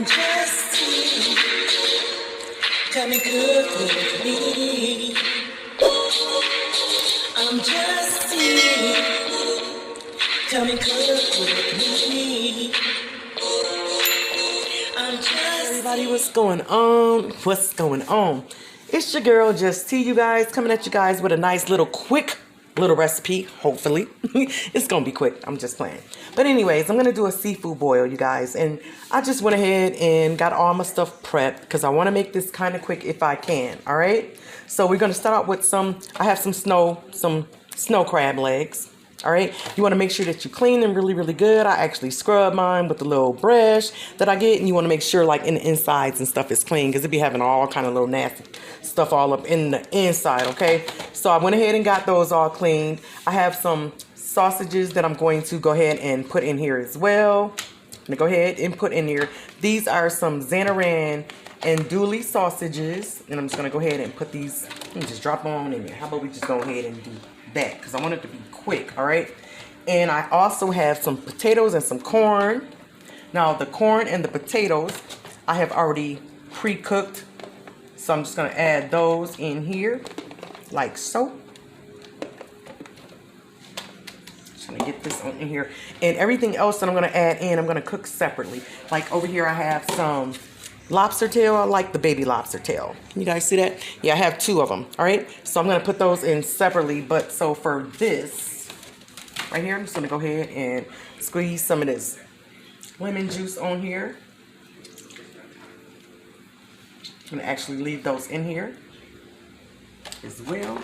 I'm just you. Come and cook with me. I'm just you. Come and cook with me. I'm just everybody, what's going on? What's going on? It's your girl, Just T, you guys, coming at you guys with a nice little quick little recipe, hopefully. It's gonna be quick, I'm just playing. But anyways, I'm gonna do a seafood boil, you guys, and I just went ahead and got all my stuff prepped because I want to make this kind of quick if I can. All right, so we're gonna start out with I have some snow crab legs. All right, you want to make sure that you clean them really good. I actually scrub mine with the little brush that I get, and you want to make sure like in the insides and stuff is clean because it be having all kind of little nasty stuff all up in the inside. Okay, so I went ahead and got those all cleaned. I have some sausages that I'm going to go ahead and put in here as well. I'm gonna go ahead and put in here. These are some Zanaran and Dooley sausages, and I'm just gonna go ahead and put these. Let me just drop them on in there. How about we just go ahead and do that because I want it to be quick. All right, and I also have some potatoes and some corn. Now the corn and the potatoes I have already pre-cooked, so I'm just gonna add those in here like so. Just gonna get this on in here, and everything else that I'm gonna add in I'm gonna cook separately. Like over here I have some lobster tail. I like the baby lobster tail. Can you guys see that? Yeah, I have 2 of them. All right, so I'm gonna put those in separately. But so for this right here, I'm just gonna go ahead and squeeze some of this lemon juice on here. I'm gonna actually leave those in here as well.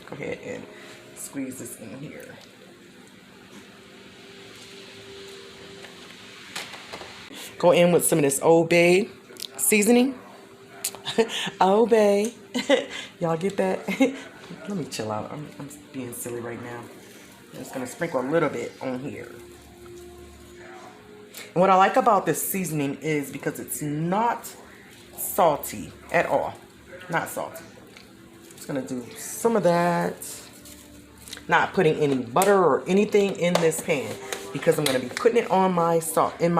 Go ahead and squeeze this in here. Go in with some of this Old Bay seasoning. Old Bay. Y'all get that? Let me chill out. I'm being silly right now. I'm just going to sprinkle a little bit on here. And what I like about this seasoning is because it's not salty at all. Not salty. Just going to do some of that. Not putting any butter or anything in this pan, because I'm going to be putting it on my sauce, and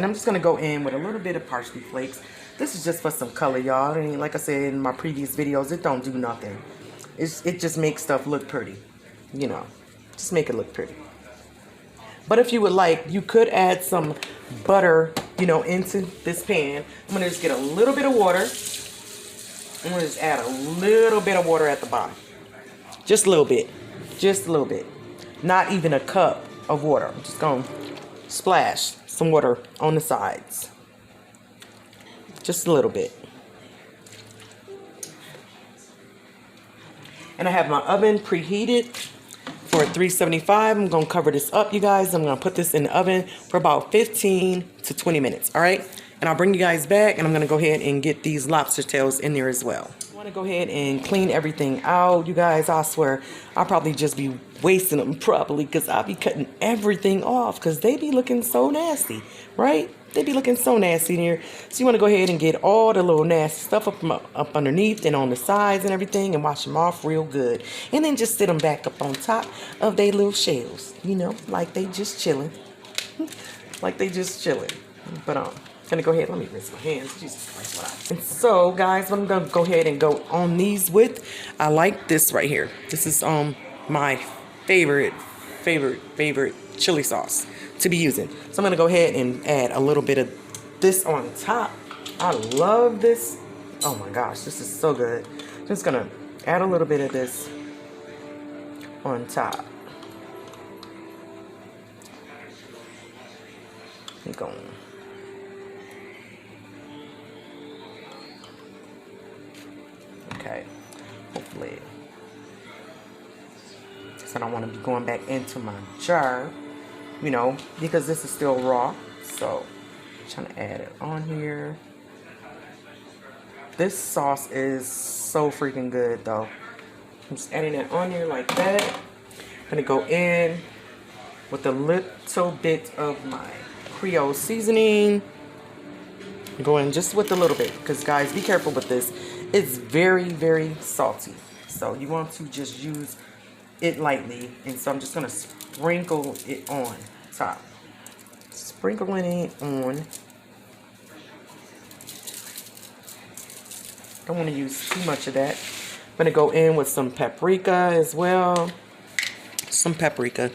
I'm just going to go in with a little bit of parsley flakes. This is just for some color, y'all. And like I said in my previous videos, it don't do nothing. It just makes stuff look pretty, you know. Just make it look pretty. But if you would like, you could add some butter, you know, into this pan. I'm going to just get a little bit of water. I'm going to just add a little bit of water at the bottom. Just a little bit. Just a little bit. Not even a cup of water. I'm just going to splash some water on the sides. Just a little bit. And I have my oven preheated for 375. I'm going to cover this up, you guys. I'm going to put this in the oven for about 15 to 20 minutes. All right? And I'll bring you guys back, and I'm going to go ahead and get these lobster tails in there as well. I want to go ahead and clean everything out, you guys. I swear I'll probably just be wasting them properly because I'll be cutting everything off because they be looking so nasty, right? They be looking so nasty in here. So you want to go ahead and get all the little nasty stuff up underneath and on the sides and everything, and wash them off real good. And then just sit them back up on top of their little shells, you know, like they just chilling. Like they just chilling. But I'm gonna go ahead, let me rinse my hands. Jesus Christ, what I. And so guys, what I'm gonna go ahead and go on these with, I like this right here. This is my favorite chili sauce to be using. So I'm gonna go ahead and add a little bit of this on top. I love this. Oh my gosh, this is so good. Just gonna add a little bit of this on top. Keep going. Okay, hopefully. So I don't want to be going back into my jar, you know, because this is still raw. So I'm trying to add it on here. This sauce is so freaking good though. I'm just adding it on here like that. I'm gonna go in with a little bit of my Creole Seasoning. Go in just with a little bit, because guys, be careful with this. It's very salty, so you want to just use it lightly. And so I'm just gonna sprinkle it on top, sprinkling it on Don't want to use too much of that. I'm going to go in with some paprika as well. Some paprika.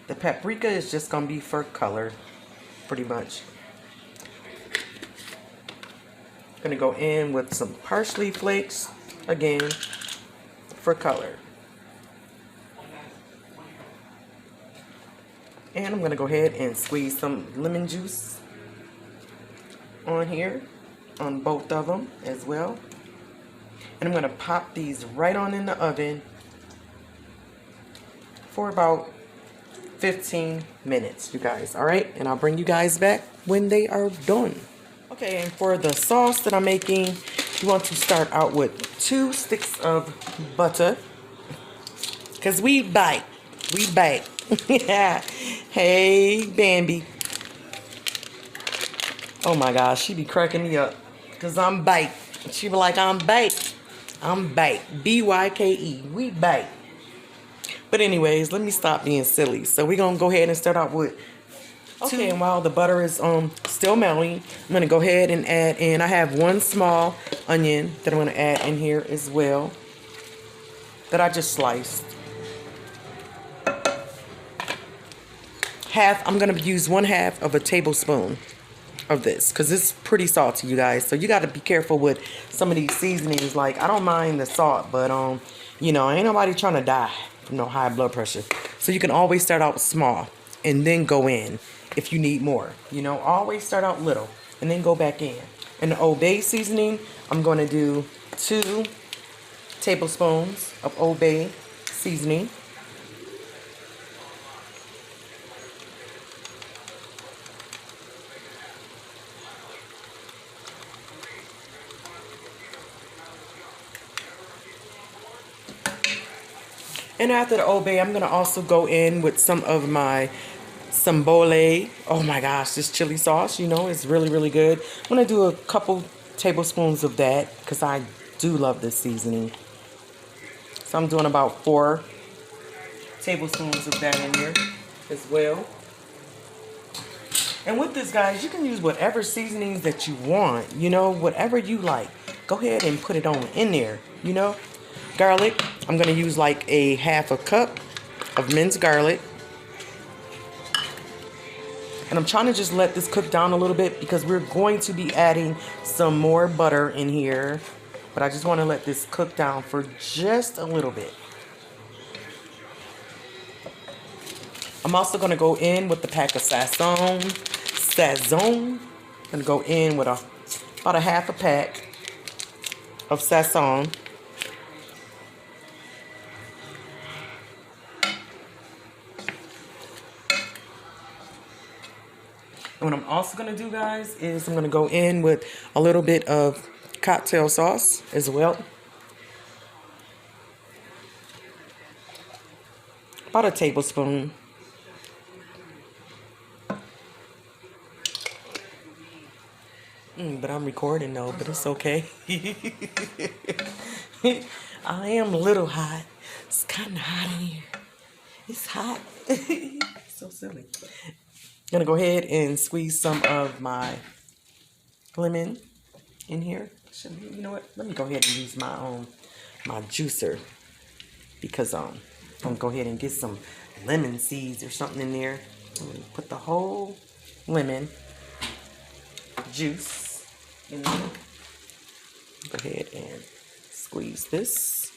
The paprika is just going to be for color, pretty much. I'm going to go in with some parsley flakes, again, for color. And I'm going to go ahead and squeeze some lemon juice on here, on both of them as well. And I'm going to pop these right on in the oven for about 15 minutes, you guys. All right, and I'll bring you guys back when they are done. Okay, and for the sauce that I'm making, you want to start out with 2 sticks of butter, because we bite. Yeah. Hey, Bambi. Oh my gosh, she be cracking me up, because I'm bite. She be like, I'm bite. I'm bite. B-Y-K-E. We bite. But anyways, let me stop being silly. So we're going to go ahead and start out with 2. Okay, and while the butter is still melting, I'm going to go ahead and add in, I have 1 small onion that I'm going to add in here as well, that I just sliced. I'm going to use 1/2 of a tablespoon of this, because it's pretty salty, you guys. So you got to be careful with some of these seasonings. Like, I don't mind the salt, but you know, ain't nobody trying to die from no high blood pressure. So you can always start out small and then go in if you need more. You know, always start out little and then go back in. And the Old Bay seasoning, I'm going to do 2 tablespoons of Old Bay seasoning. And after the Old Bay, I'm going to also go in with some of my Sambole. Oh my gosh, this chili sauce, you know, is really, really good. I'm going to do a couple tablespoons of that, because I do love this seasoning. So I'm doing about 4 tablespoons of that in here as well. And with this, guys, you can use whatever seasonings that you want, you know, whatever you like. Go ahead and put it on in there, you know. Garlic, I'm going to use like a 1/2 cup of minced garlic. And I'm trying to just let this cook down a little bit, because we're going to be adding some more butter in here. But I just want to let this cook down for just a little bit. I'm also going to go in with the pack of Sazon. I'm going to go in with about a 1/2 pack of Sazon. And what I'm also going to do, guys, is I'm going to go in with a little bit of cocktail sauce as well. About a tablespoon. But I'm recording though, but it's okay. I am a little hot. It's kind of hot in here. It's hot. So silly. I'm gonna go ahead and squeeze some of my lemon in here. You know what? Let me go ahead and use my juicer, because I'm gonna go ahead and get some lemon seeds or something in there. I'm gonna put the whole lemon juice in there. Go ahead and squeeze this.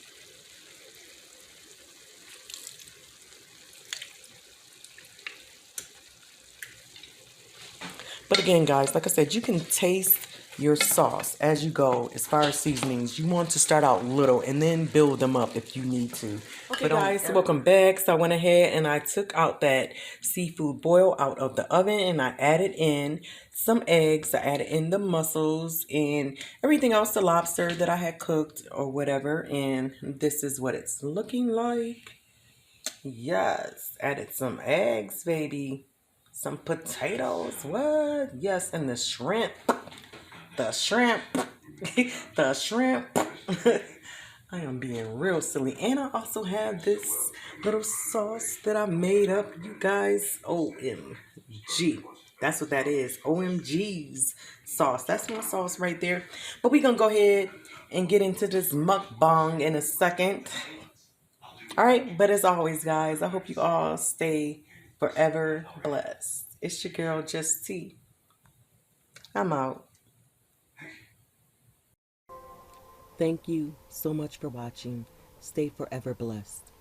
But again, guys, like I said, you can taste your sauce as you go. As far as seasonings, you want to start out little and then build them up if you need to. Okay, guys, welcome back. So I went ahead and I took out that seafood boil out of the oven, and I added in some eggs. I added in the mussels and everything else, the lobster that I had cooked or whatever. And this is what it's looking like. Yes, added some eggs, baby. Some potatoes, what? Yes, and the shrimp. The shrimp. The shrimp. I am being real silly. And I also have this little sauce that I made up, you guys. OMG. That's what that is. OMG's sauce. That's my sauce right there. But we're going to go ahead and get into this mukbang in a second. All right. But as always, guys, I hope you all stay forever blessed. It's your girl, Just T. I'm out. Thank you so much for watching. Stay forever blessed.